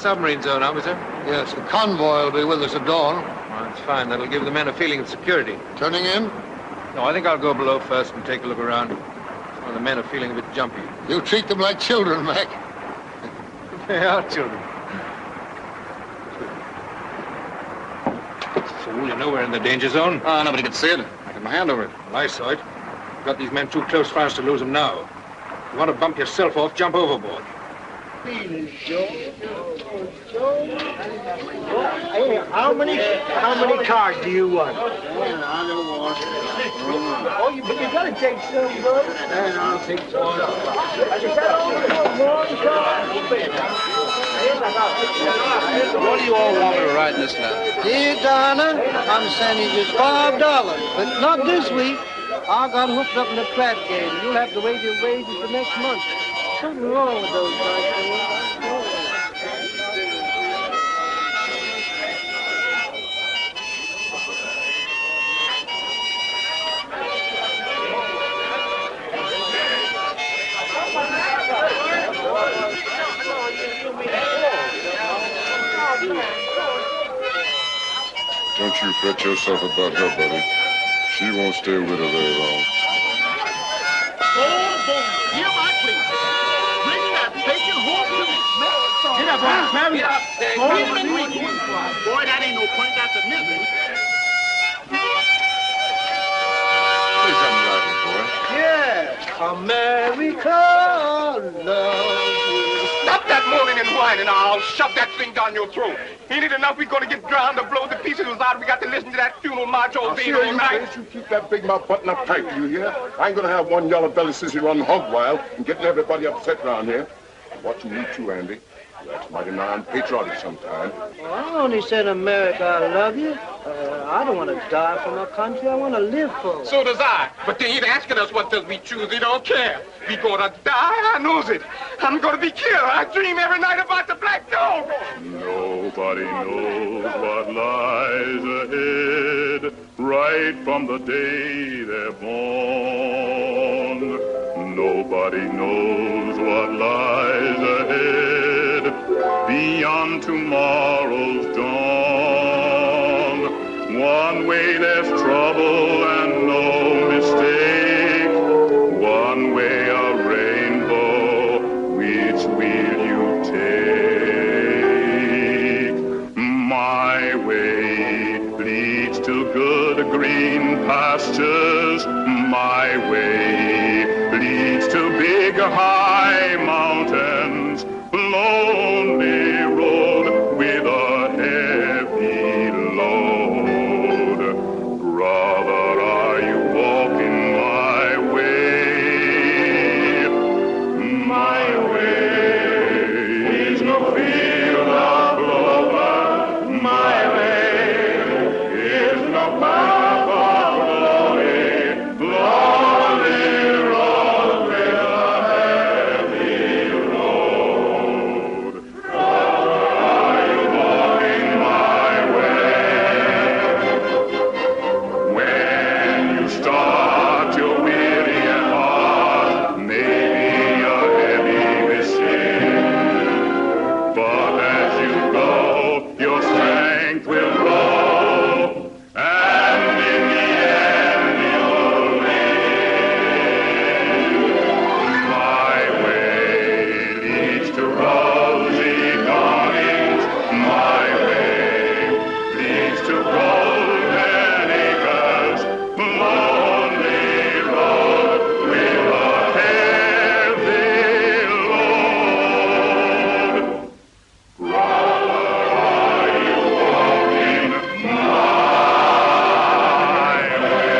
submarine zone, officer. Yes, the convoy will be with us at dawn. Well, that's fine. That'll give the men a feeling of security. Turning in? No, I think I'll go below first and take a look around. Well, the men are feeling a bit jumpy. You treat them like children, Mac. They are children. Fool, you know we're in the danger zone. Ah, nobody can see it. I got my hand over it. Well, I saw it. You've got these men too close for us to lose them now. If you want to bump yourself off, jump overboard. Hey, how many cars do you want? I don't want it. Oh, but you gotta take some, bud. And I'll take some. What do you all want me to ride this now? Dear Donna, I'm sending you just $5, but not this week. I got hooked up in the crab game. You'll have to wait your wages for next month. Something wrong with those guys. Don't you fret yourself about her, buddy. She won't stay with her very long. Here, my please. Bring that bacon home to me. Get up, boy. Hurry up. Boy, that ain't no point. That's a misery. Play something lively, boy. Yeah, America loves you. Stop that moaning and whining, or I'll shove that thing down your throat. Ain't it enough we're gonna get drowned or blow the pieces out? We got to listen to that funeral march all day all night. You keep that big mouth button up tight, do you hear? I ain't gonna have one yellow belly sissy running hog wild and getting everybody upset round here. What you need to, Andy. That's mighty nigh unpatriotic sometime. Well, I only said America, I love you. I don't want to die for my country. I want to live for it. So does I. But they ain't asking us what does we choose. They don't care. We gonna die, I knows it. I'm gonna be killed. I dream every night about the black dog. Nobody knows what lies ahead right from the day they're born. Nobody knows what lies ahead beyond tomorrow's dawn. One way there's trouble and no mistake. One way a rainbow, which will you take? My way leads to good green pastures. My way leads to big high mountains. Lonely road with a heavy load. Brother, are you walking my way? My way is no field of clover. My way is no path of glory. Lonely road with a heavy load. Brother, are you walking my way? When you start your weary heart, maybe a heavy mistake. But as you go, your strength will grow, and in the end you'll win. My way leads to rosy dawnings. My way leads to golden acres. Lonely road with a heavy load. Brother, are you walking my way?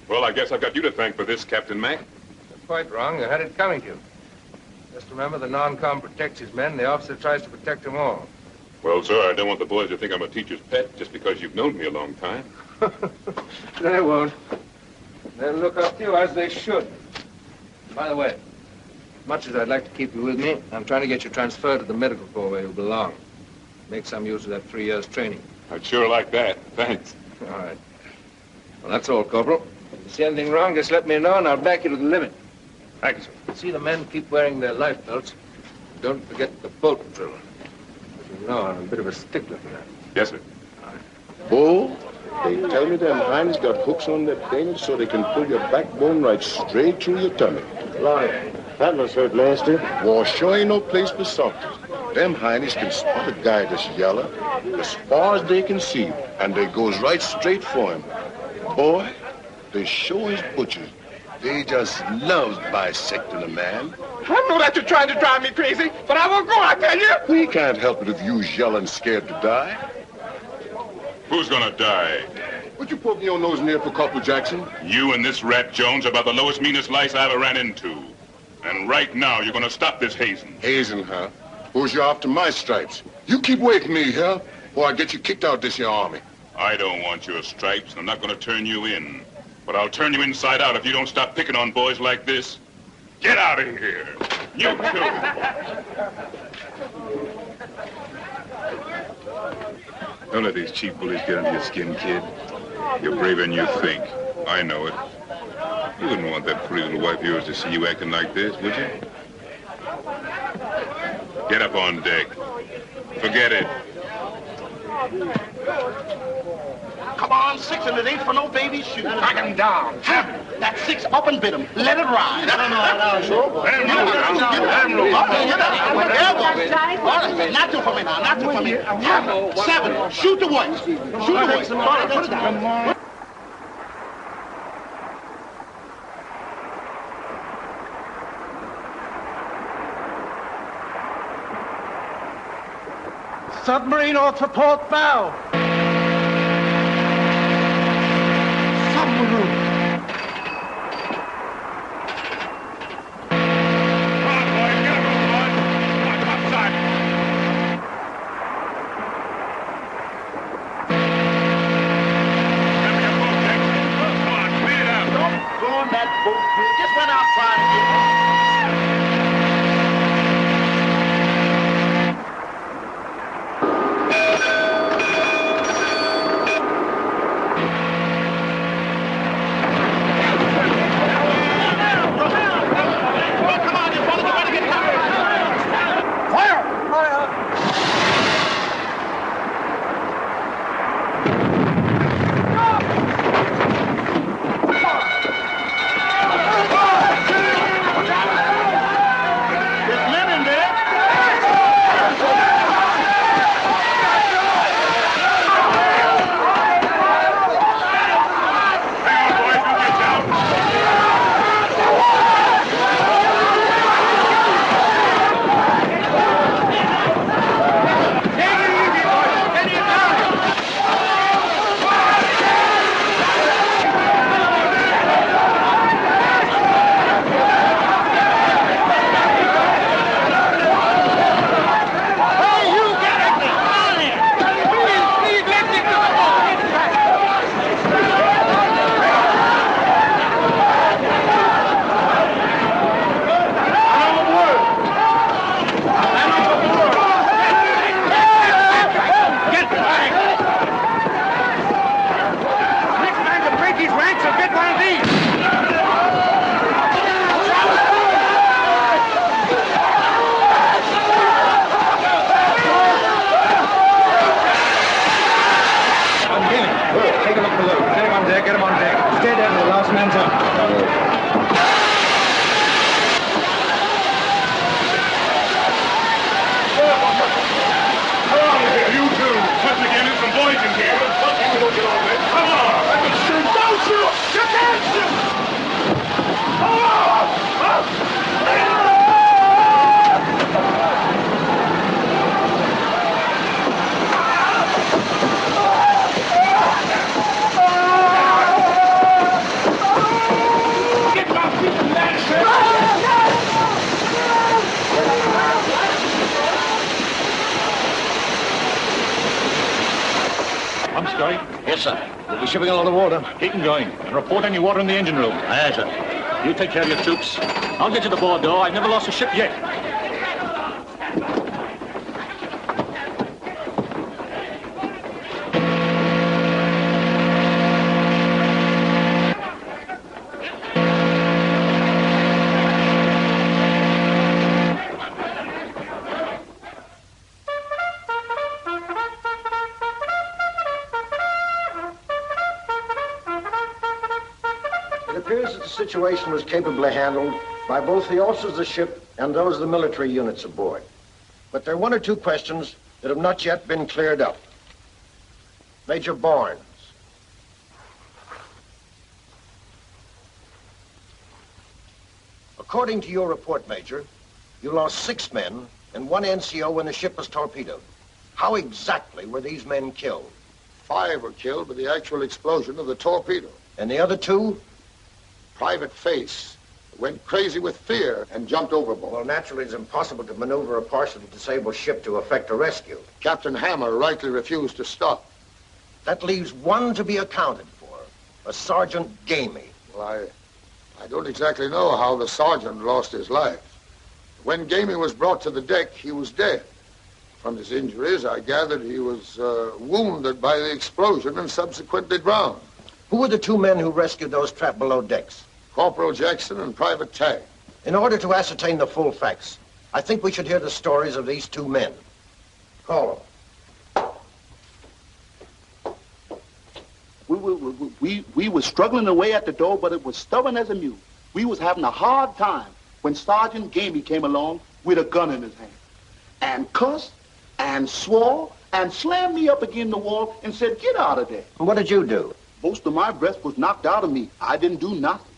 Well, I guess I've got you to thank for this, Captain Mac. You're quite wrong. You had it coming to you. Just remember, the non-com protects his men. The officer tries to protect them all. Well, sir, I don't want the boys to think I'm a teacher's pet just because you've known me a long time. They won't. They'll look up to you as they should. By the way, as much as I'd like to keep you with me, I'm trying to get you transferred to the medical corps where you belong. make some use of that 3 years training. I'd sure like that. Thanks. All right. Well, that's all, Corporal. If you see anything wrong, just let me know, and I'll back you to the limit. Thank you, sir. See the men keep wearing their life belts. Don't forget the bolt drill. You know, I'm a bit of a stickler for that. Yes, sir. Bull, they tell me them hinds got hooks on their fingers so they can pull your backbone right straight through your tummy. Lord, that must hurt, Master. War sure ain't no place for softness. Them hinds can spot a guy that's yellow as far as they can see, and they goes right straight for him. Boy, they sure is butchers. They just loves bisecting a man. I know that you're trying to drive me crazy, but I won't go, I tell you. We can't help it if you's yelling scared to die. Who's gonna die? What you poking your nose in there for, Corporal Jackson? You and this rat Jones are about the lowest, meanest lice I ever ran into. And right now, you're gonna stop this hazing. Hazing, huh? Who's you after my stripes? You keep away from me, huh? Or I get you kicked out this here army. I don't want your stripes, and I'm not gonna turn you in. But I'll turn you inside out if you don't stop picking on boys like this. Get out of here. You too. Don't let these cheap bullies get under your skin, kid. You're braver than you think. I know it. You wouldn't want that pretty little wife of yours to see you acting like this, would you? Get up on deck. Forget it. Come on, 6, and it ain't for no baby shoes. Knock him down. Have it. That 6 up and bit him. Let it ride. Let him move. All right, not too for me now, not too for me. Have it. 7, shoot the way. Shoot the way. Put it down. Submarine off for port bow. Yes, sir. We'll be shipping a lot of water. Keep them going. And report any water in the engine room. Aye, sir. You take care of your troops. I'll get to the board door. I've never lost a ship yet. appears that the situation was capably handled by both the officers of the ship and those of the military units aboard. But there are one or two questions that have not yet been cleared up. Major Barnes. According to your report, Major, you lost 6 men and 1 NCO when the ship was torpedoed. How exactly were these men killed? 5 were killed by the actual explosion of the torpedo. And the other 2? Private Face went crazy with fear and jumped overboard. Well, naturally, it's impossible to maneuver a partially disabled ship to effect a rescue. Captain Hammer rightly refused to stop. That leaves 1 to be accounted for, a Sergeant Gamey. Well, I don't exactly know how the sergeant lost his life. When Gamey was brought to the deck, he was dead. From his injuries, I gathered he was wounded by the explosion and subsequently drowned. Who were the 2 men who rescued those trapped below decks? Corporal Jackson and Private Tagg. In order to ascertain the full facts, I think we should hear the stories of these 2 men. Call them. We were struggling away at the door, but it was stubborn as a mule. We was having a hard time when Sergeant Gamey came along with a gun in his hand and cussed and swore and slammed me up against the wall and said, "Get out of there." And what did you do? Most of my breath was knocked out of me. I didn't do nothing.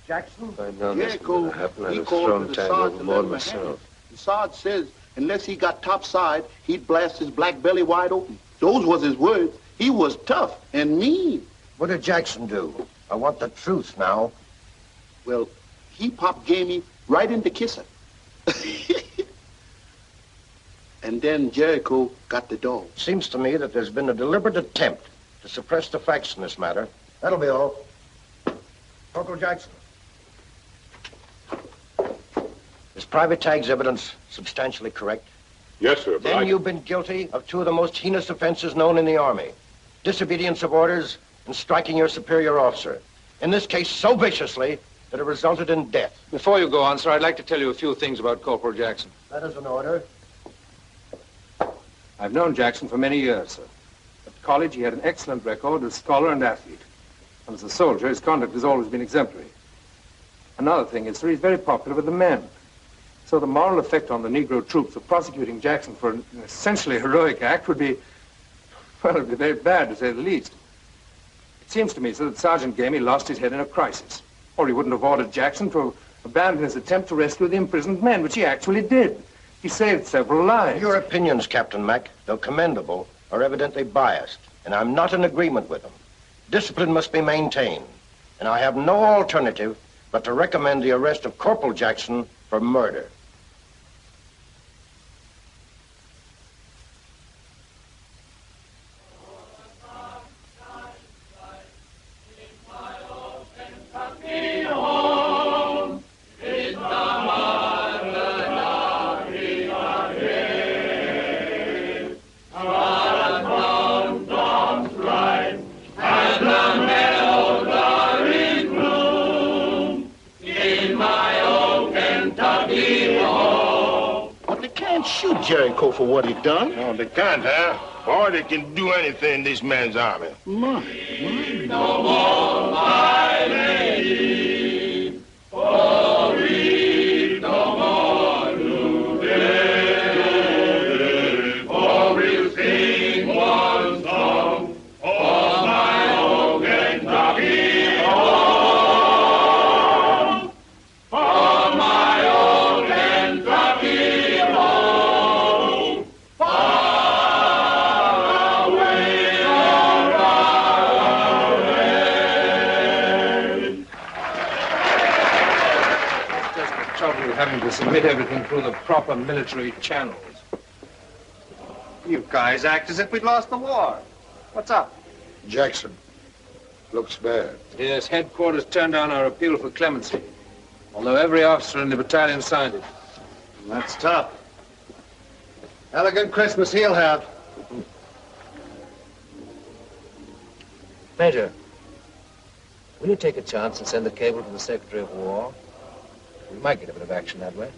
Jackson? I know this was going to happen. I'd He have called thrown for the Tag sergeant to overboard let him handle myself. it. The sergeant says unless he got topside, he'd blast his black belly wide open. Those was his words. He was tough and mean. What did Jackson do? I want the truth now. Well, he popped Gamey right into kissing. And then Jericho got the dog. Seems to me that there's been a deliberate attempt to suppress the facts in this matter. That'll be all. Corporal Jackson. Is Private Tagg's evidence substantially correct? Yes, sir, but Then you've been guilty of 2 of the most heinous offenses known in the Army. Disobedience of orders and striking your superior officer. In this case, so viciously that it resulted in death. Before you go on, sir, I'd like to tell you a few things about Corporal Jackson. That is an order. I've known Jackson for many years, sir. At college, he had an excellent record as scholar and athlete. And as a soldier, his conduct has always been exemplary. Another thing is, sir, he's very popular with the men. So the moral effect on the Negro troops of prosecuting Jackson for an essentially heroic act would be, well, it would be very bad, to say the least. It seems to me, sir, that Sergeant Gamey lost his head in a crisis. Or he wouldn't have ordered Jackson to abandon his attempt to rescue the imprisoned men, which he actually did. He saved several lives. Your opinions, Captain Mack, though commendable, are evidently biased, and I'm not in agreement with them. Discipline must be maintained, and I have no alternative but to recommend the arrest of Corporal Jackson for murder. Shoot Jericho for what he done. No, they can't, huh? Or they can do anything in this man's army. My. No more, my lady, for we no more do live, for we'll sing one song for my old Kentucky home, for my old Kentucky home, far away, far away. It's just the trouble with having to submit everything through the proper military channels. You guys act as if we'd lost the war. What's up? Jackson. Looks bad. Yes, headquarters turned down our appeal for clemency, although every officer in the battalion signed it. That's tough. Elegant Christmas he'll have. Major, will you take a chance and send a cable to the Secretary of War? We might get a bit of action that way.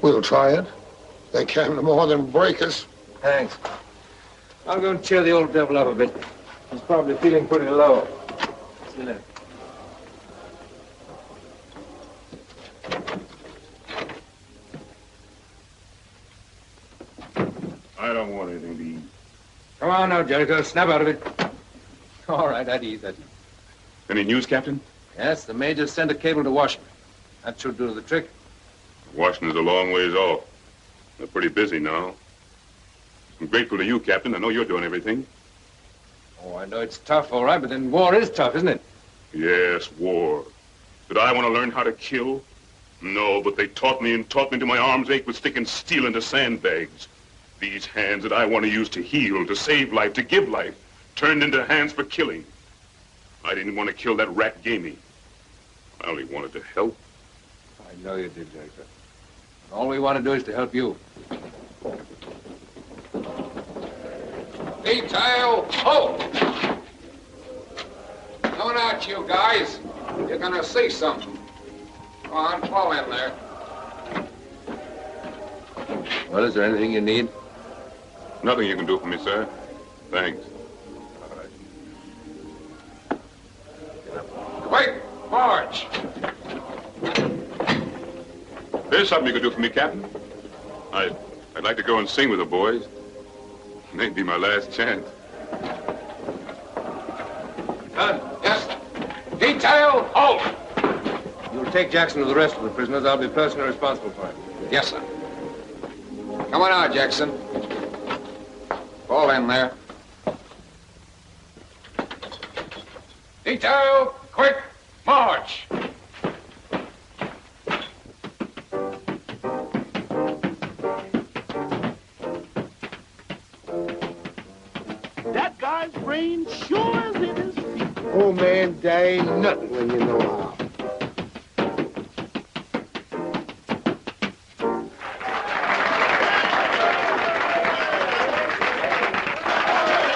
We'll try it. They can't more than break us. Thanks. I'll go and cheer the old devil up a bit. He's probably feeling pretty low. See you later. Come on now, Jericho. Snap out of it. All right, at ease, at ease. Any news, Captain? Yes, the Major sent a cable to Washington. That should do the trick. Washington's a long ways off. They're pretty busy now. I'm grateful to you, Captain. I know you're doing everything. Oh, I know it's tough, all right, but then war is tough, isn't it? Yes, war. Did I want to learn how to kill? No, but they taught me till my arms ached with sticking steel into sandbags. These hands that I want to use to heal, to save life, to give life, turned into hands for killing. I didn't want to kill that rat Gamey. I only wanted to help. I know you did, Jericho. All we want to do is to help you. Detail, halt! Coming out, you guys. You're gonna see something. Go on, fall in there. Well, is there anything you need? Nothing you can do for me, sir. Thanks. All right. Quick, march. There's something you can do for me, Captain. I'd like to go and sing with the boys. It may be my last chance. Yes. Detail, halt! You'll take Jackson to the rest of the prisoners. I'll be personally responsible for him. Yes, sir. Come on out, Jackson. Fall in there. Detail, quick, march! That guy's brain sure as it is feet. Oh, man, there ain't nothing when you know how.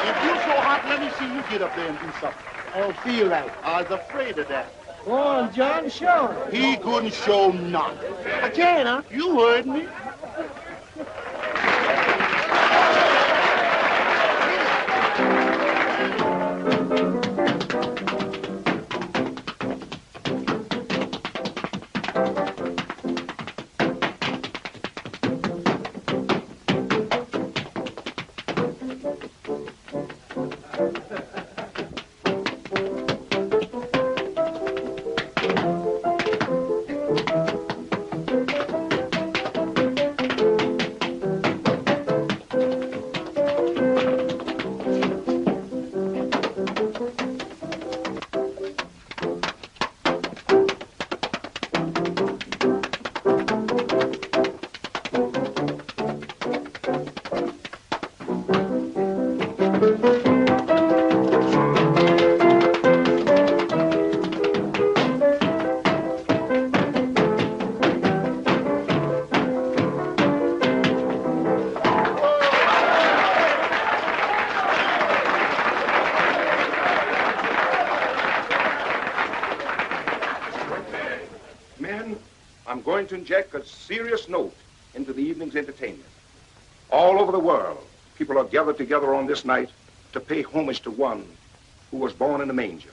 If you're so hot, let me see you get up there and do something. I don't feel like it. I was afraid of that. Go on, John, show. He couldn't show nothing. I can, huh? You heard me. To inject a serious note into the evening's entertainment. All over the world, people are gathered together on this night to pay homage to one who was born in a manger.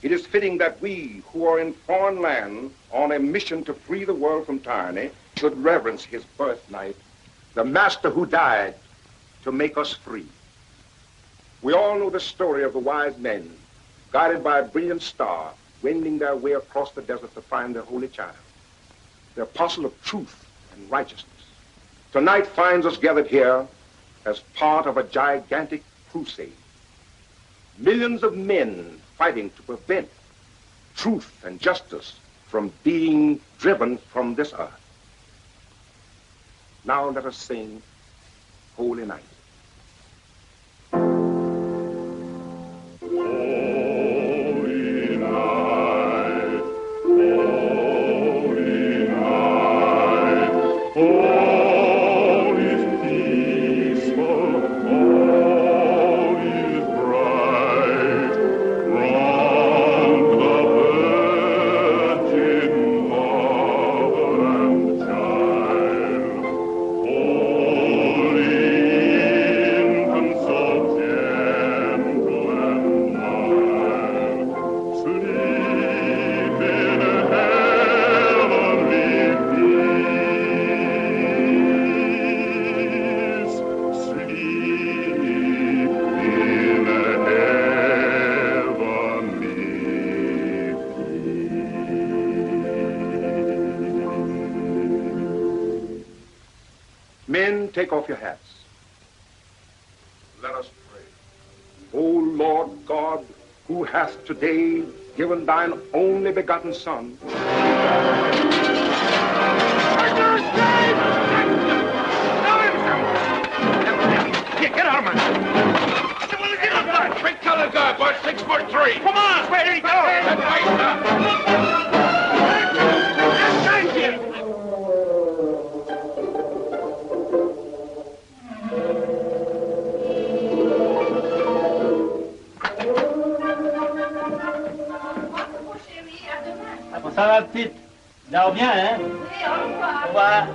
It is fitting that we, who are in foreign land on a mission to free the world from tyranny, should reverence his birth night, the master who died to make us free. We all know the story of the wise men, guided by a brilliant star, wending their way across the desert to find their holy child, the apostle of truth and righteousness. Tonight finds us gathered here as part of a gigantic crusade. Millions of men fighting to prevent truth and justice from being driven from this earth. Now let us sing Holy Night. Holy Men, take off your hats. Let us pray. O Lord God, who hast today given thine only begotten Son. Get out of my house. Get up there. Big color guy, boy, 6'3". Come on. Where did he go? That way, Ça va, petite? Dors bien, hein? Oui, au revoir. Au revoir.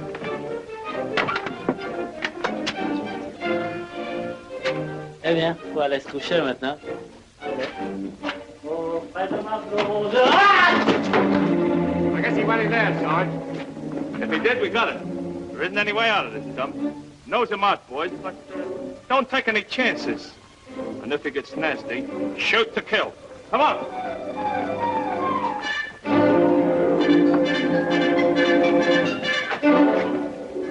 Eh bien, faut aller se coucher maintenant. I guess he went in there, Sarge. If he did, we got it. There isn't any way out of this dump. Nose him out, boys, but don't take any chances. And if he gets nasty, shoot to kill. Come on.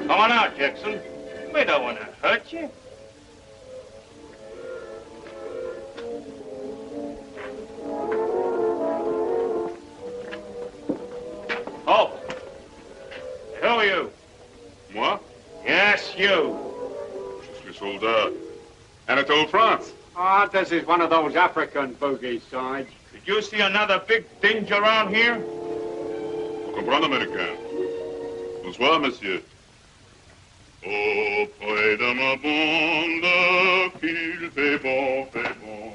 Come on out, Jackson. We don't want to hurt you. Oh. Who are you? Moi? Yes, you. Je suis soldat. Anatole, France. Ah, this is one of those African boogies, Sarge. Did you see another big dinge around here? Vous comprenez, américain? Bonsoir, monsieur. Auprès de ma bande, qu'il fait bon, fait bon.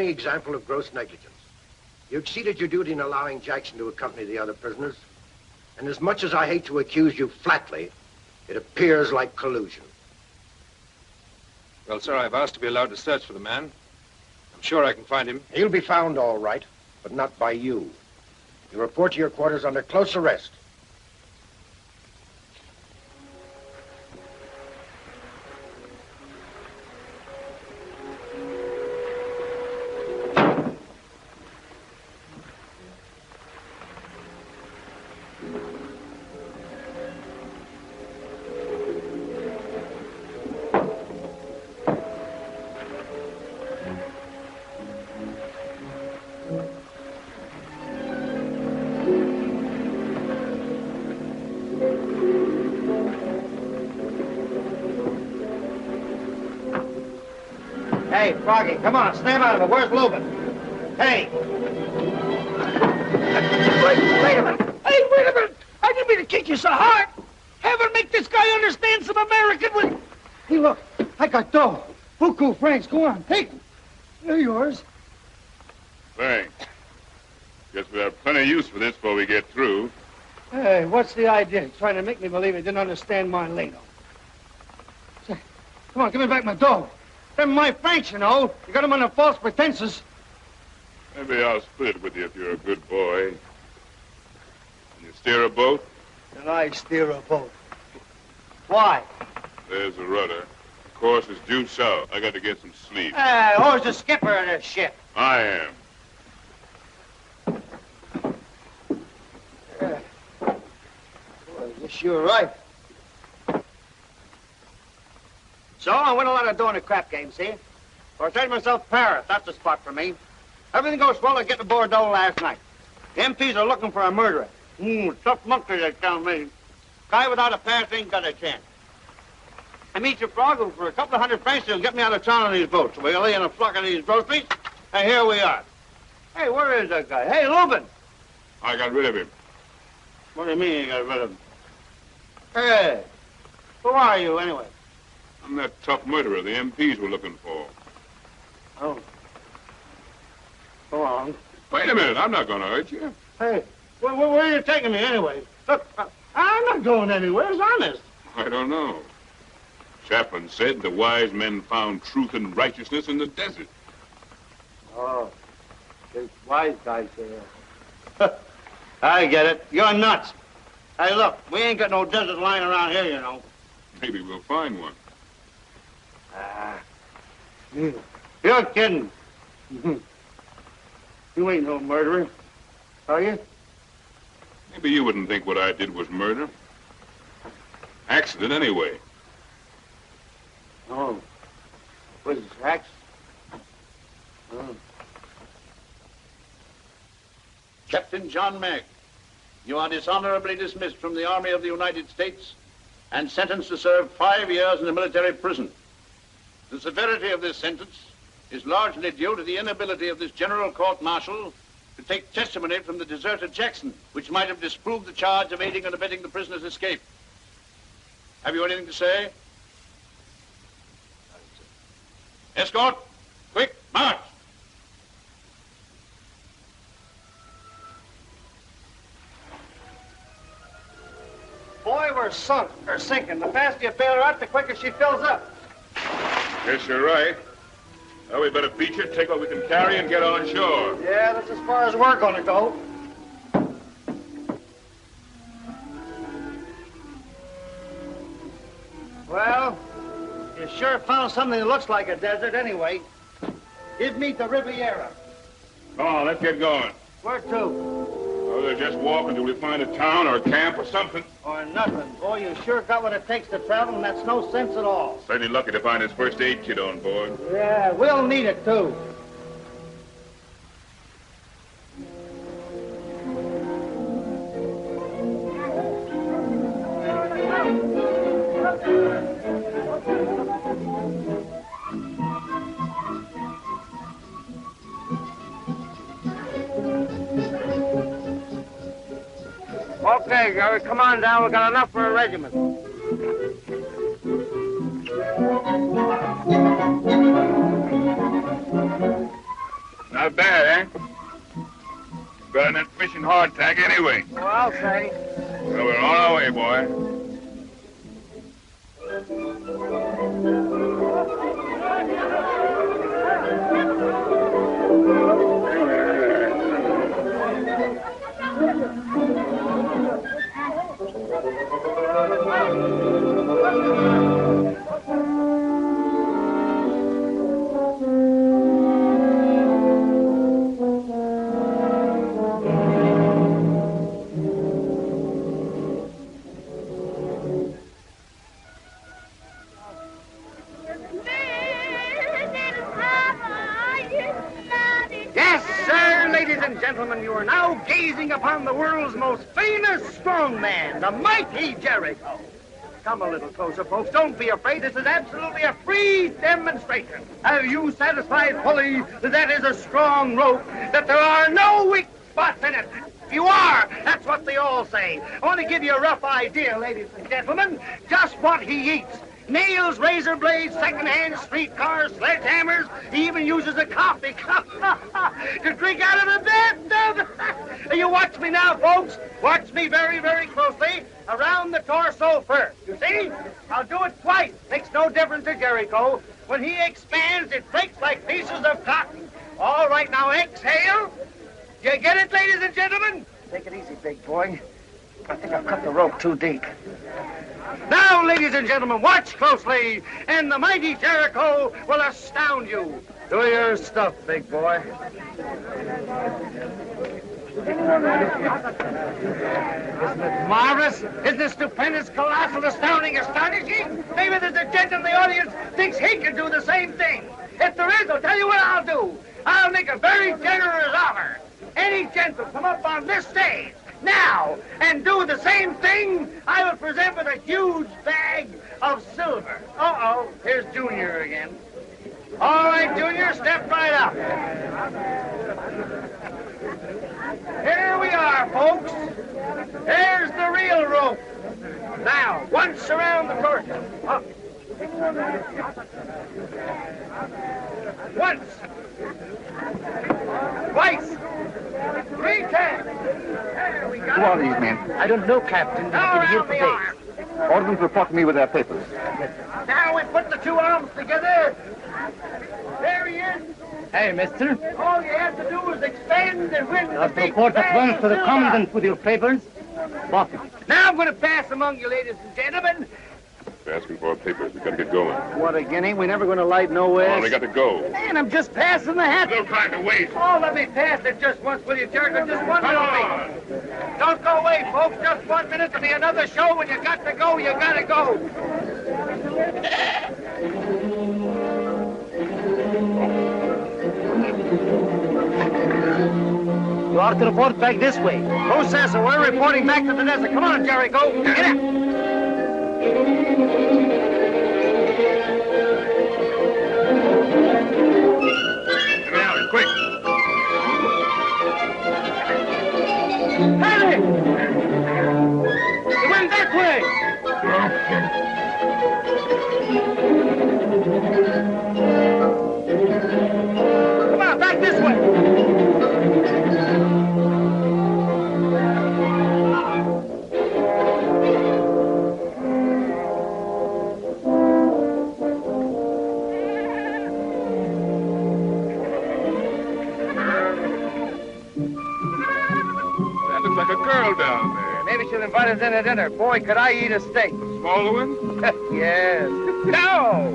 Example of gross negligence. You exceeded your duty in allowing Jackson to accompany the other prisoners, and as much as I hate to accuse you flatly, it appears like collusion. Well, sir, I've asked to be allowed to search for the man. I'm sure I can find him. He'll be found all right, but not by you. You report to your quarters under close arrest. Hey, Froggy, come on, snap out of it. Where's Lubin? Hey! Wait a minute. Hey, wait a minute. I didn't mean to kick you so hard. Heaven make this guy understand some American with... Hey, look, I got dough. Buku francs, go on, take them. They're yours. Thanks. Guess we have plenty of use for this before we get through. Hey, what's the idea? Trying to make me believe he didn't understand my lingo. Say, come on, give me back my dough. They're my Franks, you know. You got them under false pretenses. Maybe I'll split it with you if you're a good boy. Can you steer a boat? And I steer a boat. Why? There's the rudder. The course is due south. I got to get some sleep. Who's the skipper of this ship? I am. Well, I guess you're right. So I went a lot of doing a crap game, see? Or I said to myself, Paris, that's the spot for me. Everything goes well to get to Bordeaux last night. The MPs are looking for a murderer. Tough monkey, they tell me. Guy without a pass ain't got a chance. I meet your frog who for a couple of $100 he'll get me out of town on these boats. We'll lay in a flock of these groceries, and here we are. Hey, where is that guy? Hey, Lubin! I got rid of him. What do you mean you got rid of him? Hey, who are you anyway? I'm that tough murderer the MPs were looking for. Oh. Go on. Wait a minute, I'm not going to hurt you. Hey, where are you taking me anyway? Look, I'm not going anywhere. It's honest. I don't know. Chaplain said the wise men found truth and righteousness in the desert. Oh, there's wise guys there. I get it. You're nuts. Hey, look, we ain't got no desert lying around here, you know. Maybe we'll find one. You're kidding. You ain't no murderer, are you? Maybe you wouldn't think what I did was murder. Accident, anyway. Oh. Was it accident? Oh. Captain John Magg, you are dishonorably dismissed from the Army of the United States and sentenced to serve 5 years in a military prison. The severity of this sentence is largely due to the inability of this General Court-Martial to take testimony from the deserter Jackson, which might have disproved the charge of aiding and abetting the prisoner's escape. Have you anything to say? Escort, quick, march! Boy, we're sunk, or sinking. The faster you bail her out, the quicker she fills up. Guess you're right. Well, we better beach it, take what we can carry, and get on shore. Yeah, that's as far as we're gonna go. Well, you sure found something that looks like a desert anyway. Give me the Riviera. Come on, let's get going. Where to? Oh, they'll just walk until we find a town or a camp or something. Or nothing. Boy, you sure got what it takes to travel, and that's no sense at all. Certainly lucky to find his first aid kit on board. Yeah, we'll need it, too. Okay, Gary, come on down. We got enough for a regiment. Not bad, eh? Better than that fishing hardtack anyway. Well, I'll say. Well, we're on our way, boy. Gentlemen, you are now gazing upon the world's most famous strongman, the mighty Jericho. Come a little closer, folks. Don't be afraid. This is absolutely a free demonstration. Are you satisfied fully that that is a strong rope, that there are no weak spots in it? If you are, that's what they all say. I want to give you a rough idea, ladies and gentlemen, just what he eats. Nails, razor blades, second-hand streetcars, sledgehammers. He even uses a coffee cup to drink out of the bathtub. You watch me now, folks. Watch me very, very closely. Around the torso first. You see? I'll do it twice. Makes no difference to Jericho. When he expands, it breaks like pieces of cotton. All right, now exhale. You get it, ladies and gentlemen? Take it easy, big boy. I think I've cut the rope too deep. Now, ladies and gentlemen, watch closely, and the mighty Jericho will astound you. Do your stuff, big boy. Isn't it marvelous? Isn't it stupendous, colossal, astounding, astonishing? Maybe there's a gent in the audience thinks he can do the same thing. If there is, I'll tell you what I'll do. I'll make a very generous offer. Any gent will come up on this stage now and do the same thing, I will present with a huge bag of silver. Uh-oh, here's Junior again. All right, Junior, step right up. Here we are, folks. Here's the real rope. Now, once around the torso. Up. Once. Twice. 3 times. There we go. Who are these men? I don't know, Captain. Now around the arm. Order them to report to me with their papers. Now we put the 2 arms together. There he is. Hey, mister. All you have to do is expand and win the big report at bag once of to the silver. commandant with your papers. What? Now I'm going to pass among you, ladies and gentlemen. They're asking for our papers. We gotta get going. What a guinea. We're never going to light no way. Come on, we got to go. Man, I'm just passing the hat. No time to wait. Oh, let me pass it just once, will you, Jericho? Just one minute. Don't go away, folks. Just 1 minute. There'll be another show. When you got to go, you got to go. You are to report back this way. Who says so? We're reporting back to the desert. Come on, Jericho. Get up. Now, quick. Henry! It went that way. Come on, back this way. Like a girl down there. Maybe she'll invite us in to dinner. Boy, could I eat a steak. A smaller one? Yes. No!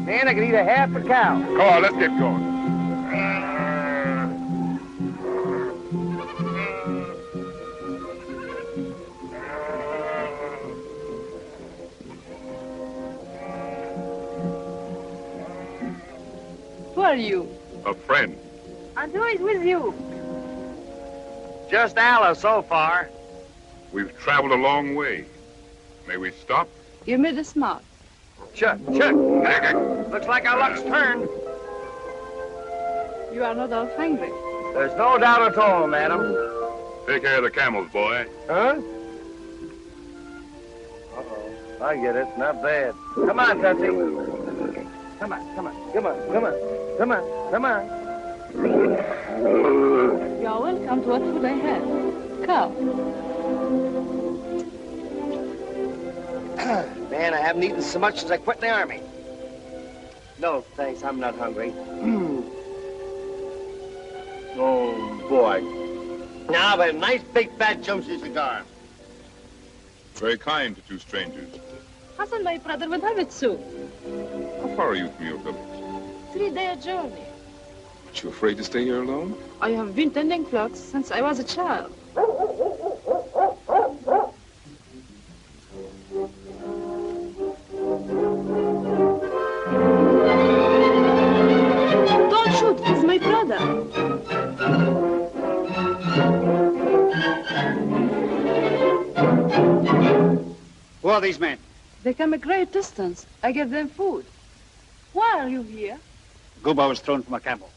Man, I could eat a half a cow. Come on, let's get going. Who are you? A friend. And who is with you? Just Alice so far. We've traveled a long way. May we stop? You made a smart. Chuck. Looks like our luck's turned. You are not all hungry. There's no doubt at all, madam. Take care of the camels, boy. Huh? Uh-oh. I get it. Not bad. Come on, Tootsie. Come on. You are welcome to what food I have. Come. Man, I haven't eaten so much since I quit the army. No, thanks. I'm not hungry. Oh, boy. Now, but a nice big fat jumpsuit cigar. Very kind to 2 strangers. Hassan, my brother, would have it soon. How far are you from your village? 3-day journey. Aren't you afraid to stay here alone? I have been tending flocks since I was a child. Don't shoot, he's my brother. Who are these men? They come a great distance. I give them food. Why are you here? Guba was thrown from a camel.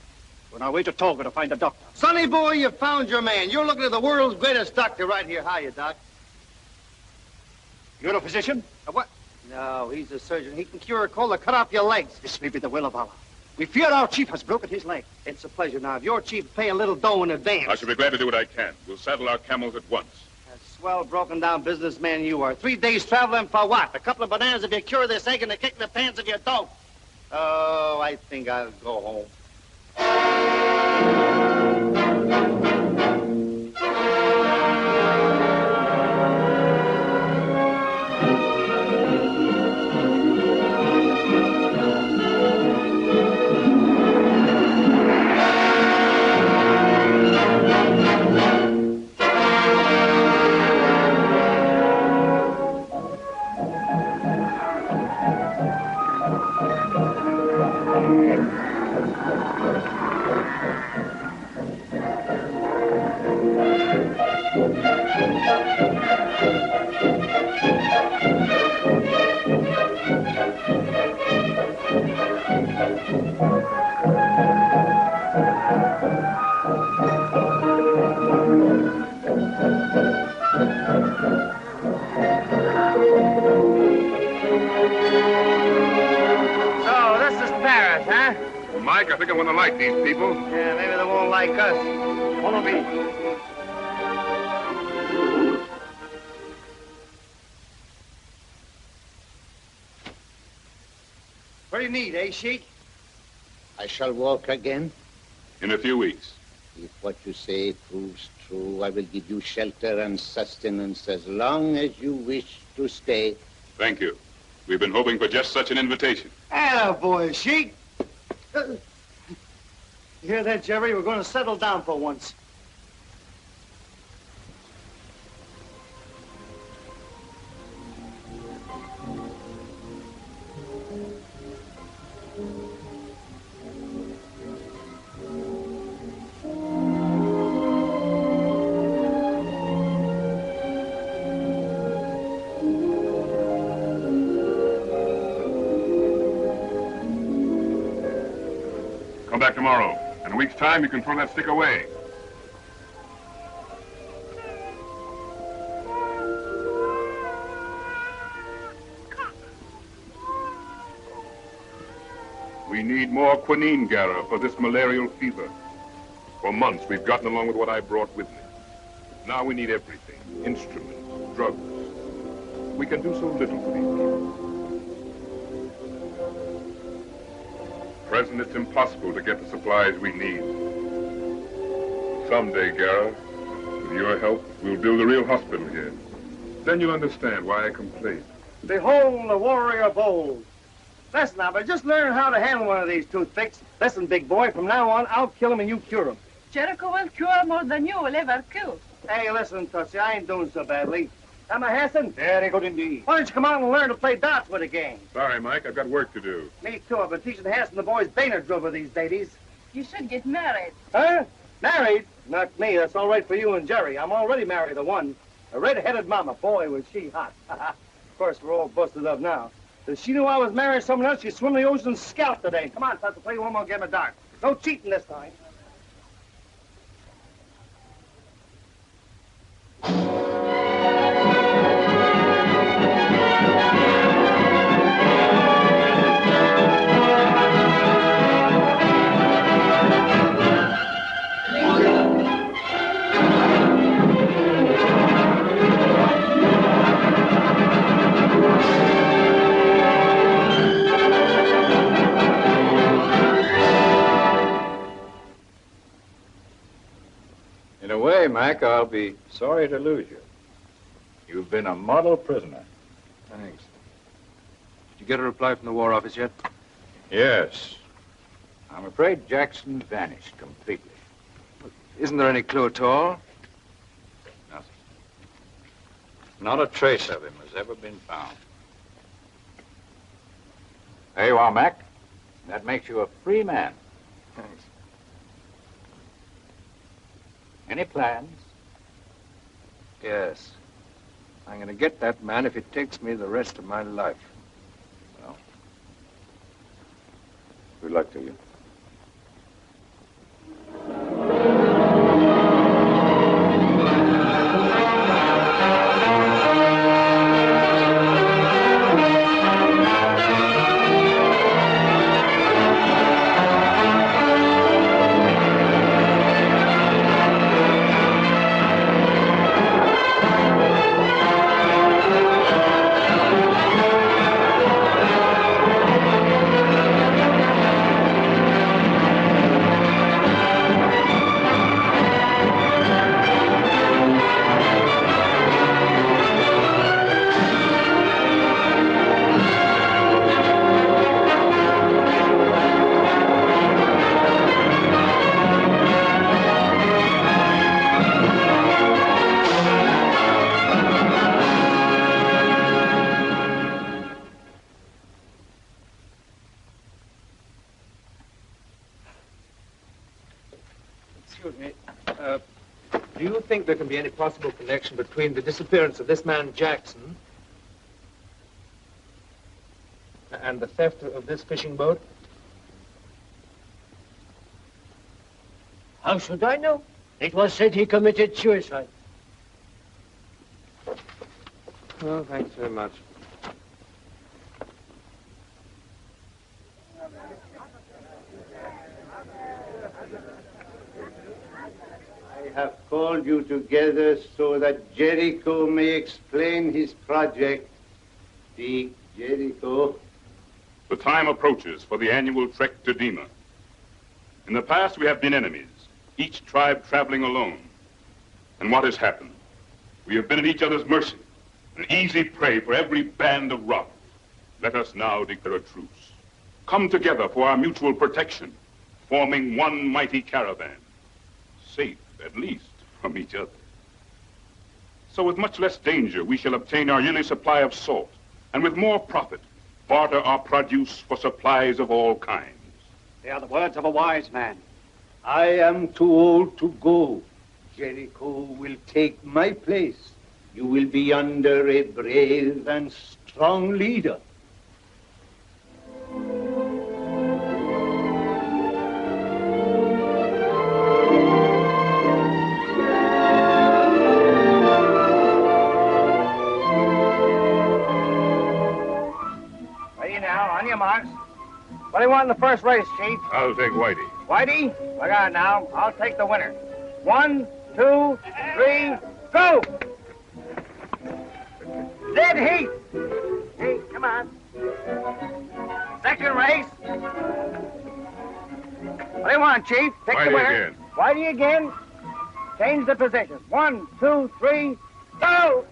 We're on our way to Toga to find a doctor. Sonny boy, you found your man. You're looking at the world's greatest doctor right here. Hiya, Doc. You're a physician? What? No, he's a surgeon. He can cure a cold or cut off your legs. This may be the will of Allah. We fear our chief has broken his leg. It's a pleasure. Now, if your chief pay a little dough in advance. I shall be glad to do what I can. We'll saddle our camels at once. A swell, broken-down businessman you are. 3 days traveling for what? A couple of bananas if you cure this egg and a kick in the pants if you don't. Oh, I think I'll go home. Mike, I think I want to like these people. Yeah, maybe they won't like us. Follow me. What do you need, eh, Sheik? I shall walk again. In a few weeks. If what you say proves true, I will give you shelter and sustenance as long as you wish to stay. Thank you. We've been hoping for just such an invitation. Attaboy, Sheik. You hear that, Jerry? We're going to settle down for once. Come back tomorrow. In a week's time, you can throw that stick away. We need more quinine, Gara, for this malarial fever. For months, we've gotten along with what I brought with me. Now we need everything. Instruments, drugs. We can do so little for these people. Present, it's impossible to get the supplies we need. Someday, Gara, with your help, we'll build a real hospital here. Then you'll understand why I complain. Behold the warrior of old. Listen now, but just learn how to handle one of these toothpicks. Listen, big boy, from now on, I'll kill him and you cure him. Jericho will cure more than you will ever kill. Hey, listen, Tootsie, I ain't doing so badly. Am I, Hassan? Very good indeed. Why don't you come out and learn to play darts with a gang? Sorry, Mike, I've got work to do. Me too. I've been teaching Hassan the boys Dana drover these days. You should get married. Huh? Married? Not me. That's all right for you and Jerry. I'm already married to one. A red-headed mama. Boy, was she hot. Of course, we're all busted up now. If she knew I was married to someone else, she'd swim the ocean and scalp today. Come on, Tootsie, play one more game of darts. No cheating this time. In a way, Mac, I'll be sorry to lose you. You've been a model prisoner. Thanks. Did you get a reply from the War Office yet? Yes. I'm afraid Jackson vanished completely. Isn't there any clue at all? Nothing. Not a trace of him has ever been found. There you are, Mac. That makes you a free man. Thanks. Any plans? Yes. I'm going to get that man if it takes me the rest of my life. Well, good luck to you. there can be any possible connection between the disappearance of this man Jackson and the theft of this fishing boat? How should I know? It was said he committed suicide. Oh, thanks very much. I have called you together so that Jericho may explain his project. Speak, Jericho. The time approaches for the annual trek to Dima. In the past, we have been enemies, each tribe traveling alone. And what has happened? We have been at each other's mercy, an easy prey for every band of robbers. Let us now declare a truce. Come together for our mutual protection, forming one mighty caravan, safe, at least, from each other. So with much less danger, we shall obtain our yearly supply of salt, and with more profit, barter our produce for supplies of all kinds. They are the words of a wise man. I am too old to go. Jericho will take my place. You will be under a brave and strong leader. Ready now, on your marks. What do you want in the first race, Chief? I'll take Whitey. Whitey? Look out now. I'll take the winner. 1, 2, 3, go! Dead heat! Hey, come on. Second race. What do you want, Chief? Pick Whitey the winner. again. Whitey again. Change the positions. 1, 2, 3, go!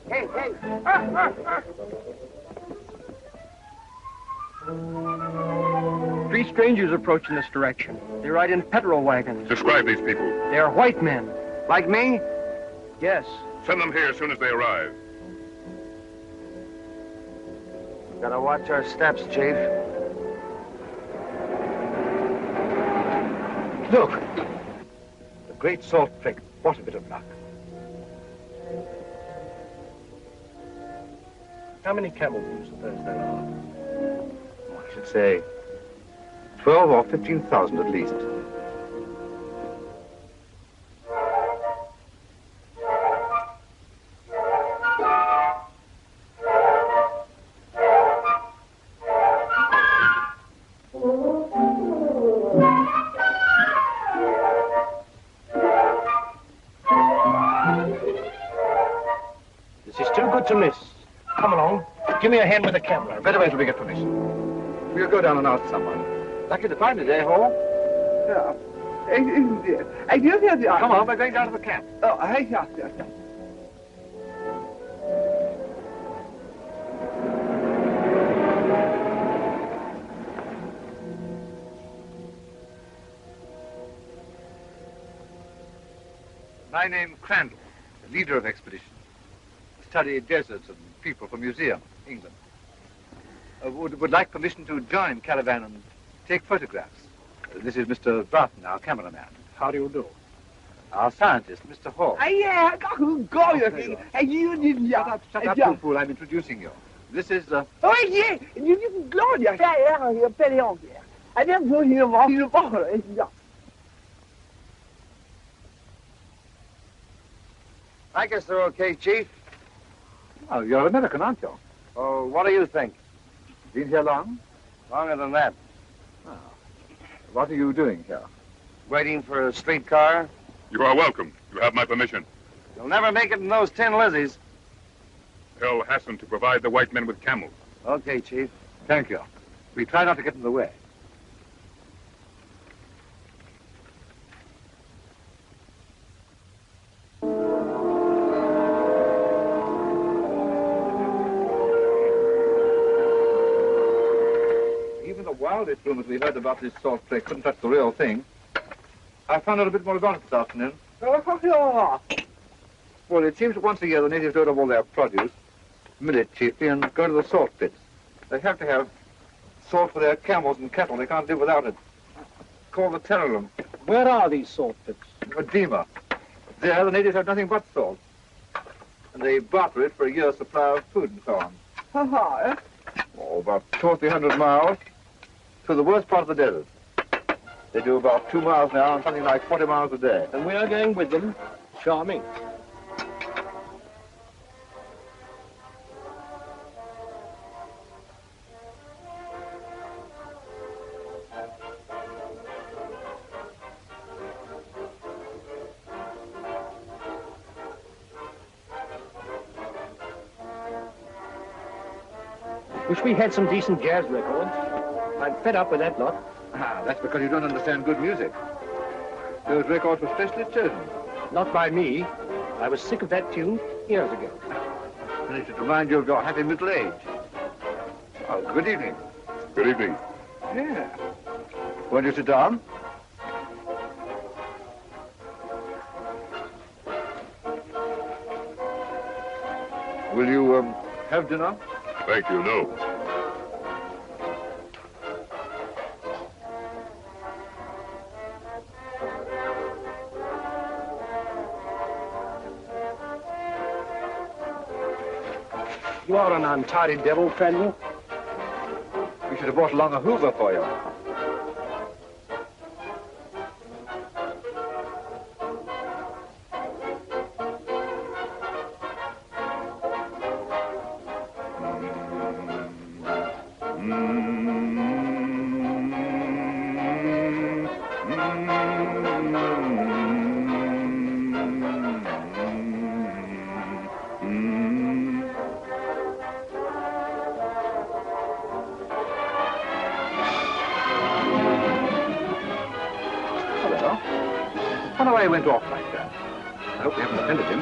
Hey, hey. Three strangers approach in this direction. They ride in petrol wagons. Describe these people. They are white men. Like me? Yes. Send them here as soon as they arrive. Gotta watch our steps, Chief. Look! The Great Salt Lick. What a bit of luck. How many camels do you suppose there are? Oh, I should say 12 or 15,000 at least. This is too good to miss. Come along. Give me a hand with the camera. Better wait till we get permission. We'll go down and ask someone. Lucky to find it, eh, Hall? Yeah. Come on, we're going down to the camp. Oh, yeah. My name Crandall, the leader of expedition. Study deserts and people for museum, England. Would like permission to join caravan and take photographs. This is Mr. Broughton, our cameraman. How do you do? Our scientist, Mr. Hall. Yeah, go you. Shut up, you fool. I'm introducing you. This is Oh, yeah. You Gloria. Yeah, Peleon. I didn't know you were. I guess they're okay, Chief. Oh, you're American, aren't you? Oh, what do you think? Been here long? Longer than that. Oh. What are you doing here? Waiting for a streetcar. You are welcome. You have my permission. You'll never make it in those tin Lizzies. Tell Hassan to provide the white men with camels. Okay, Chief. Thank you. We try not to get in the way. Even the wildest rumors we heard about this salt lake couldn't touch the real thing. I found out a bit more about it this afternoon. Well, it seems that once a year the natives load up all their produce, millet chiefly, and go to the salt pits. They have to have salt for their camels and cattle. They can't live without it. called the terror room. Where are these salt pits? Edema. There, the natives have nothing but salt. And they barter it for a year's supply of food and so on. How far? Oh, about 200 or 300 miles to the worst part of the desert. They do about 2 miles now and something like 40 miles a day. And we are going with them. Charming. Wish we had some decent jazz records. I'm fed up with that lot. Ah, that's because you don't understand good music. Those records were specially chosen. Not by me. I was sick of that tune years ago. And it should remind you of your happy middle age. Oh, good evening. Good evening. Yeah. Won't you sit down? Will you, have dinner? Thank you, no. You are an untidy devil, Fenwell. We should have brought along a Hoover for you. He went off like that. I hope we haven't offended him.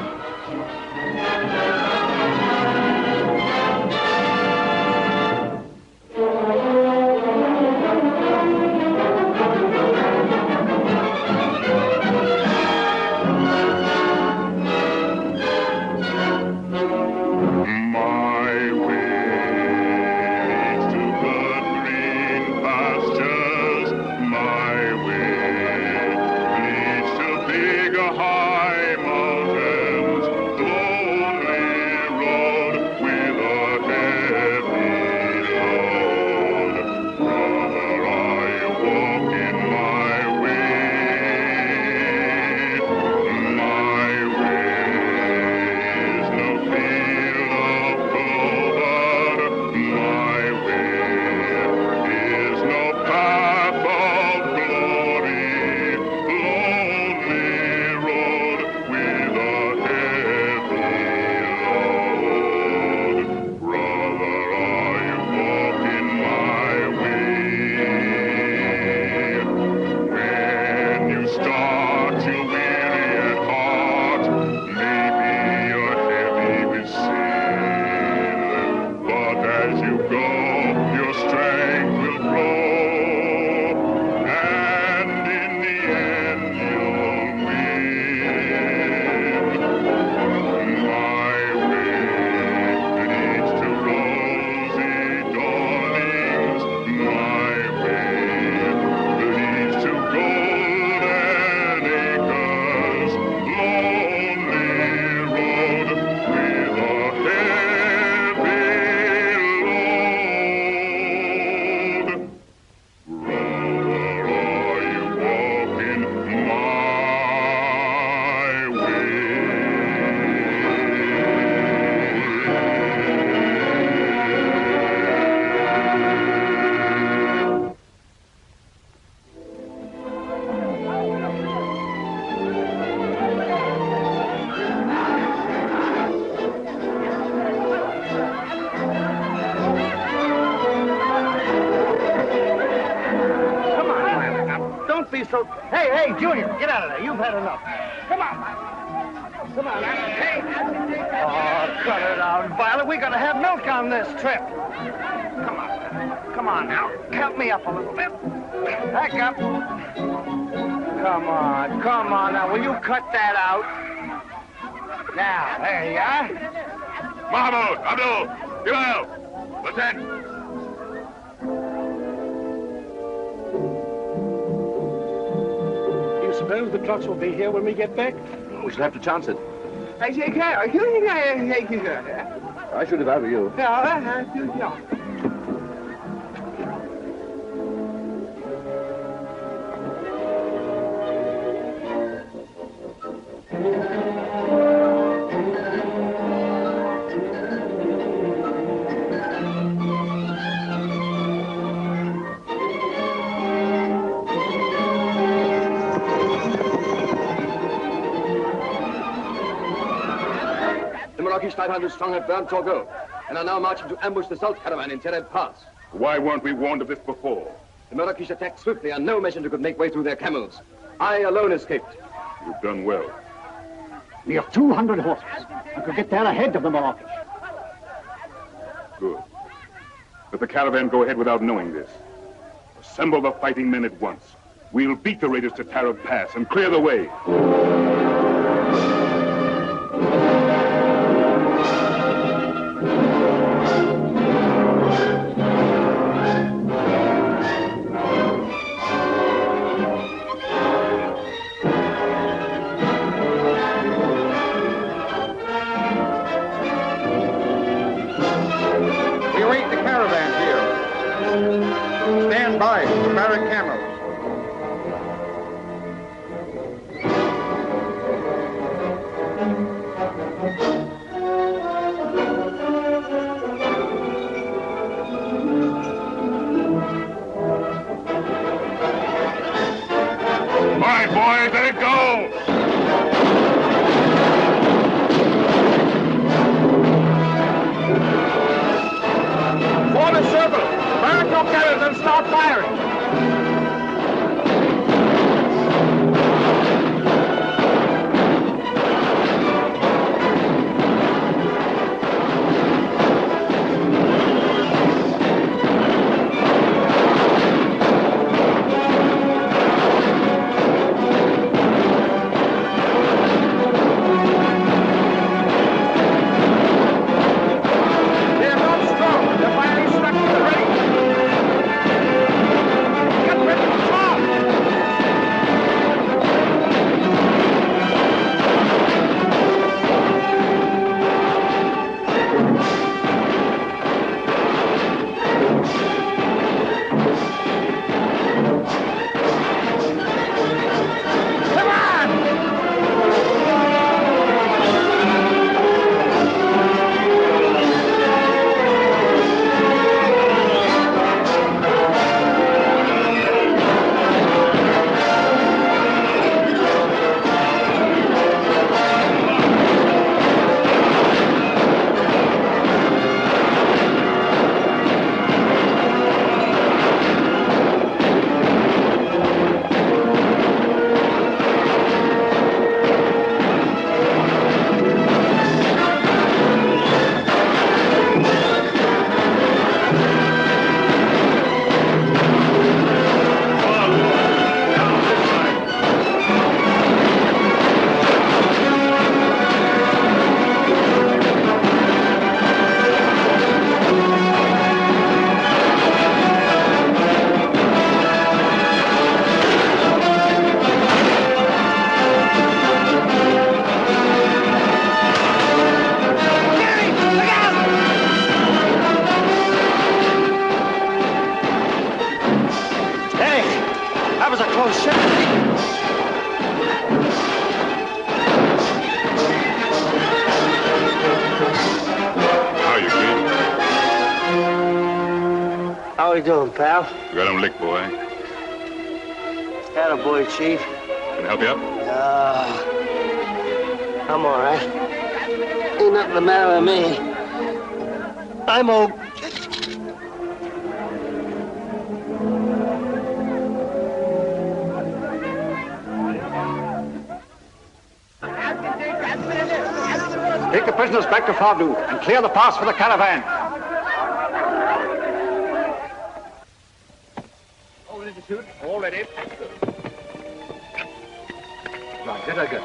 Hey, Junior, get out of there. You've had enough. Come on, man. Come on, man. Hey. Oh, cut it out, Violet. We're going to have milk on this trip. Come on. Come on now. Help me up a little bit. Back up. Come on now. Will you cut that out? Now, there you are. Mahmoud, Abdul, Bilal, Lieutenant. suppose the trucks will be here when we get back? We should have to chance it. I should if I were you. Yeah. The 500 strong have burned Torgo and are now marching to ambush the salt caravan in Tereb Pass. Why weren't we warned of this before? The Merakish attacked swiftly and no messenger could make way through their camels. I alone escaped. You've done well. We have 200 horses and could get there ahead of the Merakish. Good. Let the caravan go ahead without knowing this. Assemble the fighting men at once. We'll beat the raiders to Tereb Pass and clear the way. How we doing, pal? You got him licked, boy. Attaboy, Chief. Can I help you up? I'm all right. Ain't nothing the matter with me. I'm old. Take the prisoners back to Ford and clear the pass for the caravan. All ready to shoot? All ready. Right, let her go.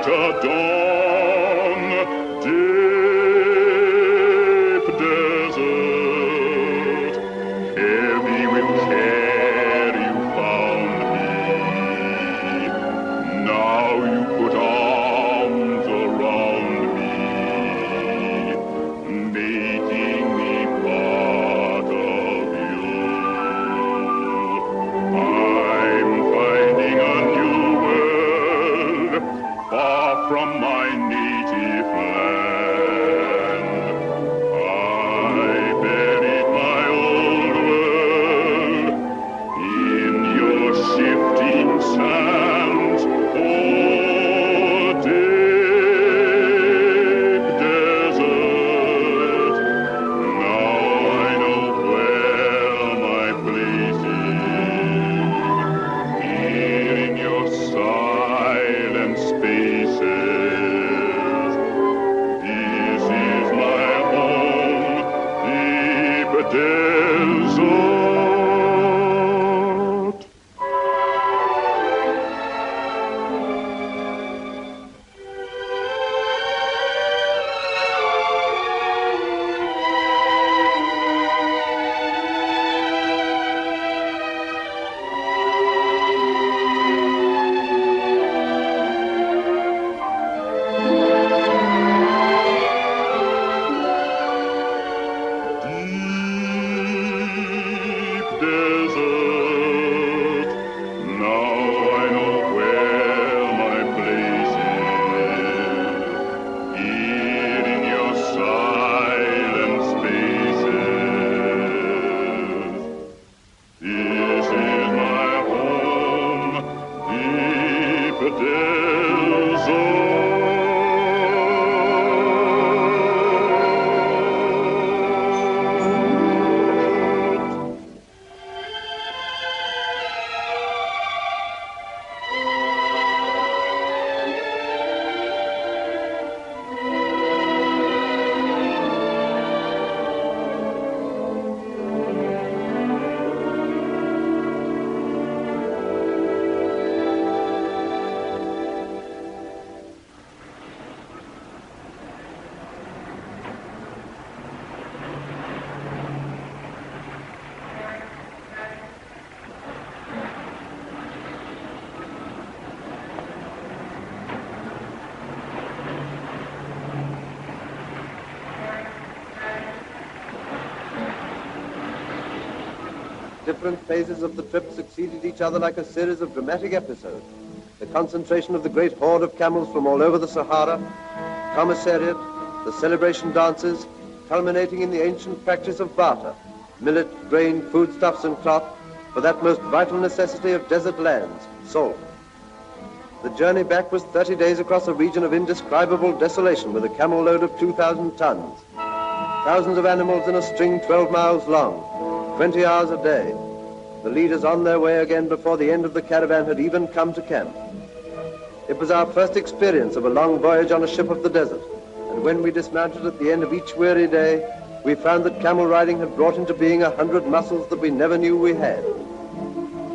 winter dawn, deep desert, heavy with care you found me. Now you put arms around me, making me part of you. I'm finding a new world, far from my native land. I buried my old world in your shifting sands, oh, deep desert. Now I know where my place is, here in your silent spaces. This is my home, deep desert. Deep desert. Now I know where my place is, here in your silent spaces. This is my home, deep desert. Different phases of the trip succeeded each other like a series of dramatic episodes. The concentration of the great horde of camels from all over the Sahara, commissariat, the celebration dances, culminating in the ancient practice of barter, millet, grain, foodstuffs and cloth, for that most vital necessity of desert lands, salt. The journey back was 30 days across a region of indescribable desolation with a camel load of 2,000 tons. Thousands of animals in a string 12 miles long, 20 hours a day. The leaders on their way again before the end of the caravan had even come to camp. It was our first experience of a long voyage on a ship of the desert, and when we dismounted at the end of each weary day, we found that camel riding had brought into being 100 muscles that we never knew we had.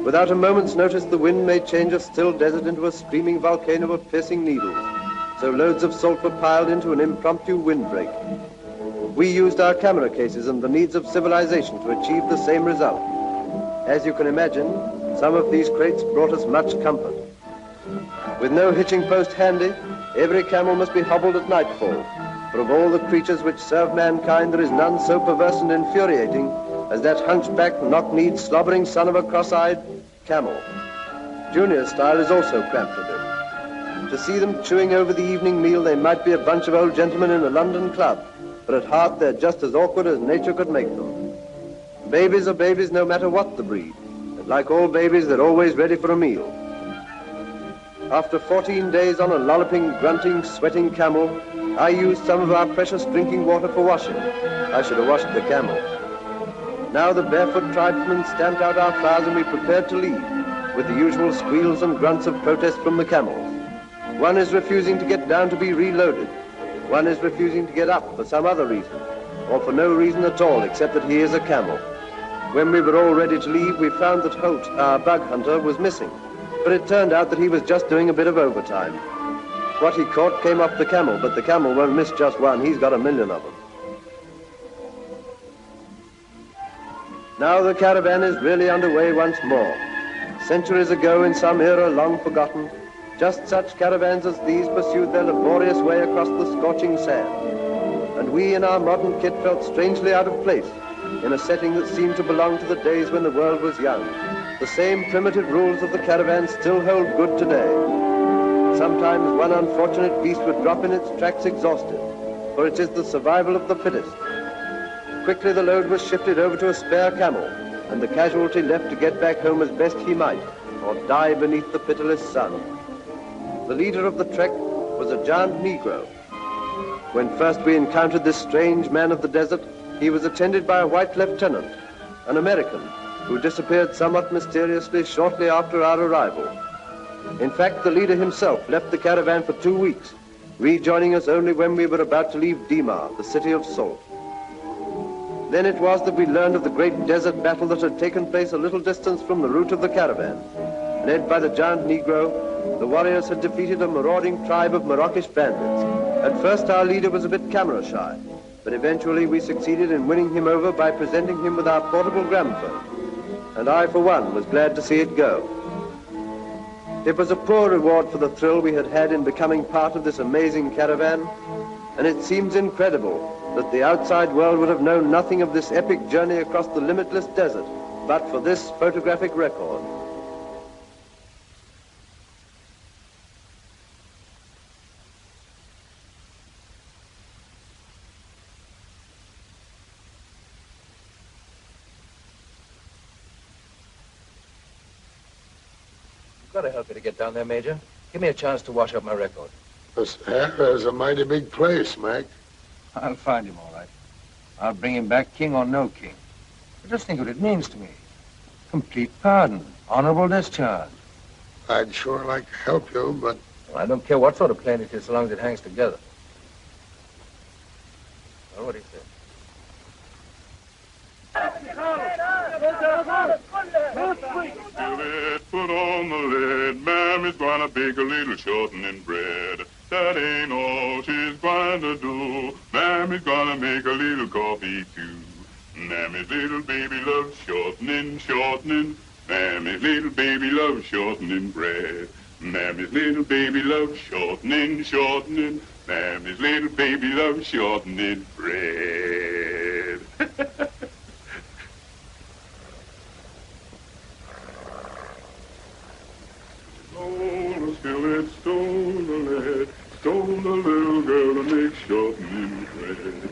Without a moment's notice, the wind made change a still desert into a screaming volcano of piercing needles, so loads of salt were piled into an impromptu windbreak. We used our camera cases and the needs of civilization to achieve the same result. As you can imagine, some of these crates brought us much comfort. With no hitching post handy, every camel must be hobbled at nightfall, for of all the creatures which serve mankind, there is none so perverse and infuriating as that hunchback, knock-kneed, slobbering son of a cross-eyed camel. Junior's style is also cramped a bit. To see them chewing over the evening meal, they might be a bunch of old gentlemen in a London club, but at heart they're just as awkward as nature could make them. Babies are babies no matter what the breed, and like all babies, they're always ready for a meal. After 14 days on a lolloping, grunting, sweating camel, I used some of our precious drinking water for washing. I should have washed the camel. Now the barefoot tribesmen stamped out our flowers and we prepared to leave, with the usual squeals and grunts of protest from the camels. One is refusing to get down to be reloaded. One is refusing to get up for some other reason, or for no reason at all except that he is a camel. When we were all ready to leave, we found that Holt, our bug hunter, was missing, but it turned out that he was just doing a bit of overtime. What he caught came off the camel, but the camel won't miss just one. He's got 1,000,000 of them. Now the caravan is really underway once more. Centuries ago, in some era long forgotten, just such caravans as these pursued their laborious way across the scorching sand. And we in our modern kit felt strangely out of place in a setting that seemed to belong to the days when the world was young. The same primitive rules of the caravan still hold good today. Sometimes one unfortunate beast would drop in its tracks exhausted, for it is the survival of the fittest. Quickly the load was shifted over to a spare camel, and the casualty left to get back home as best he might, or die beneath the pitiless sun. The leader of the trek was a giant Negro. When first we encountered this strange man of the desert, he was attended by a white lieutenant, an American, who disappeared somewhat mysteriously shortly after our arrival. In fact, the leader himself left the caravan for 2 weeks, rejoining us only when we were about to leave Dima, the city of salt. Then it was that we learned of the great desert battle that had taken place a little distance from the route of the caravan. Led by the giant Negro, the warriors had defeated a marauding tribe of Morockish bandits. At first our leader was a bit camera shy, but eventually we succeeded in winning him over by presenting him with our portable gramophone. And I, for one, was glad to see it go. It was a poor reward for the thrill we had had in becoming part of this amazing caravan, and it seems incredible that the outside world would have known nothing of this epic journey across the limitless desert, but for this photographic record. You've got to help me to get down there, Major. Give me a chance to wash up my record. The Sahara's a mighty big place, Mac. I'll find him, all right. I'll bring him back, king or no king. But just think what it means to me. Complete pardon, honorable discharge. I'd sure like to help you, but... Well, I don't care what sort of plane it is, so long as it hangs together. Well, what do you say? Put on the lid, Mammy's gonna bake a little shortening bread. That ain't all she's going to do. Mammy's gonna make a little coffee too. Mammy's little baby loves shortening, shortening. Mammy's little baby loves shortening bread. Mammy's little baby loves shortening, shortening. Mammy's little baby loves shortening bread. Stole, still it stole the lead. Stole the little girl to make shortening bread.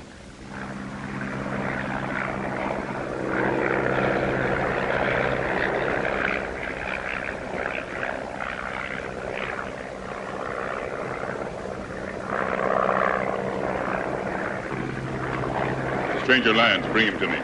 Stranger lands, bring him to me.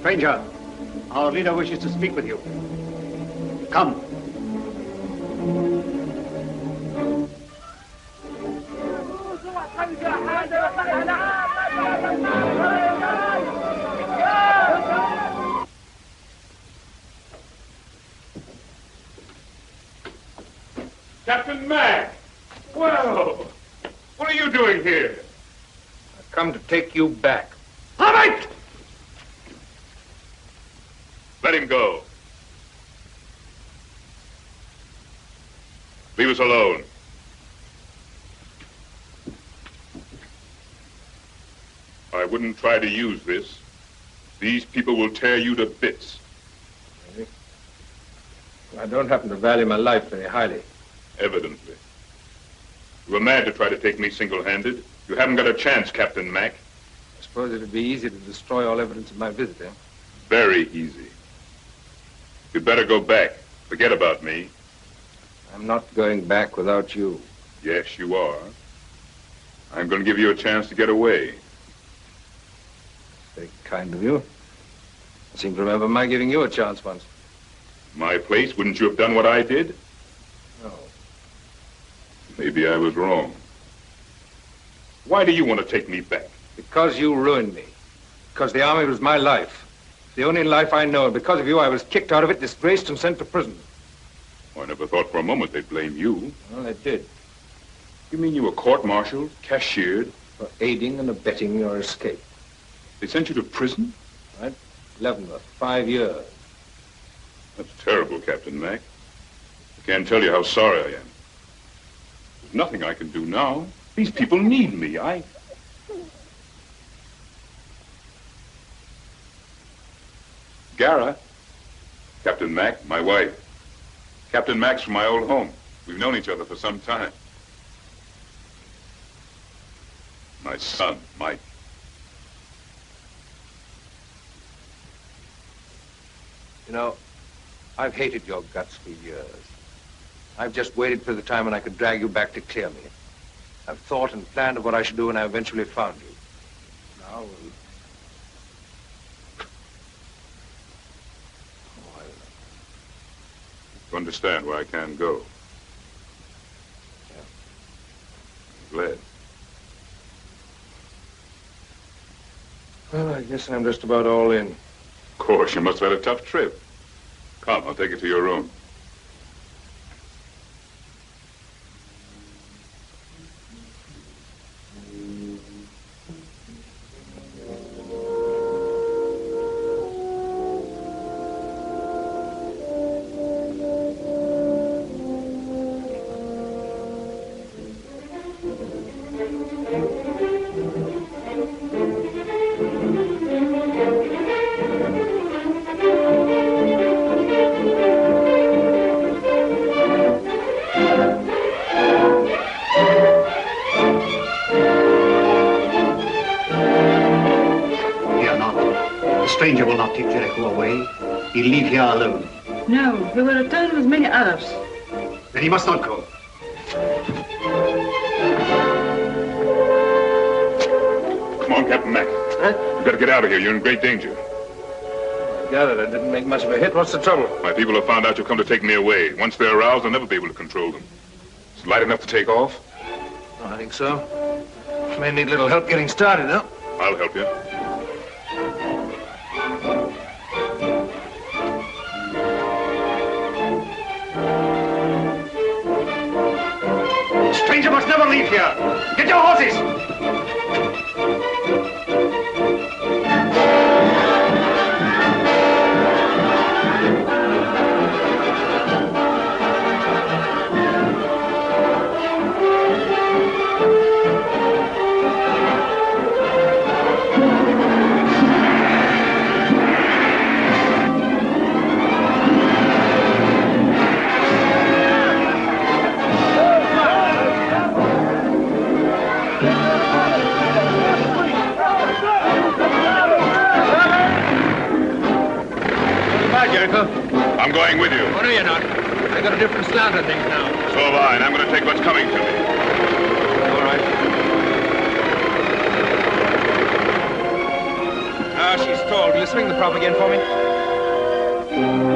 Stranger, our leader wishes to speak with you. Come. Captain Mack! Well, what are you doing here? I've come to take you back. All right! Let him go. Leave us alone. I wouldn't try to use this. These people will tear you to bits. I don't happen to value my life very highly. Evidently. You were mad to try to take me single-handed. You haven't got a chance, Captain Mack. I suppose it'd be easy to destroy all evidence of my visit, eh? Very easy. You'd better go back. Forget about me. I'm not going back without you. Yes, you are. I'm going to give you a chance to get away. Very kind of you. I seem to remember my giving you a chance once. My place, wouldn't you have done what I did? No. Maybe I was wrong. Why do you want to take me back? Because you ruined me. Because the army was my life. The only life I know, and because of you, I was kicked out of it, disgraced, and sent to prison. Oh, I never thought for a moment they'd blame you. Well, they did. You mean you were court-martialed, cashiered? For aiding and abetting your escape. They sent you to prison? Right. Leavenworth, 5 years. That's terrible, Captain Mack. I can't tell you how sorry I am. There's nothing I can do now. These people need me. Gara. Captain Mack, my wife. Captain Mack's from my old home. We've known each other for some time. My son, Mike. You know, I've hated your guts for years. I've just waited for the time when I could drag you back to clear me. I've thought and planned of what I should do, and I eventually found you. Now, You understand where I can go. Yeah. I'm glad. Well, I guess I'm just about all in. Of course, you must have had a tough trip. Come, I'll take you to your room. stranger will not take Jericho away. He'll leave here alone. No, he will return with many others. Then he must not go. Come on, Captain Mack. Huh? You've got to get out of here. You're in great danger. I gathered I didn't make much of a hit. What's the trouble? My people have found out you've come to take me away. Once they're aroused, I'll never be able to control them. Is it light enough to take off? Oh, I think so. May need a little help getting started, though. I'll help you. Stranger must never leave here. Get your horses. Jericho? I'm going with you. Oh, no, you're not. I got a different slant on things now. So have I, and I'm going to take what's coming to me. All right. Ah, she's stalled. Will you swing the prop again for me?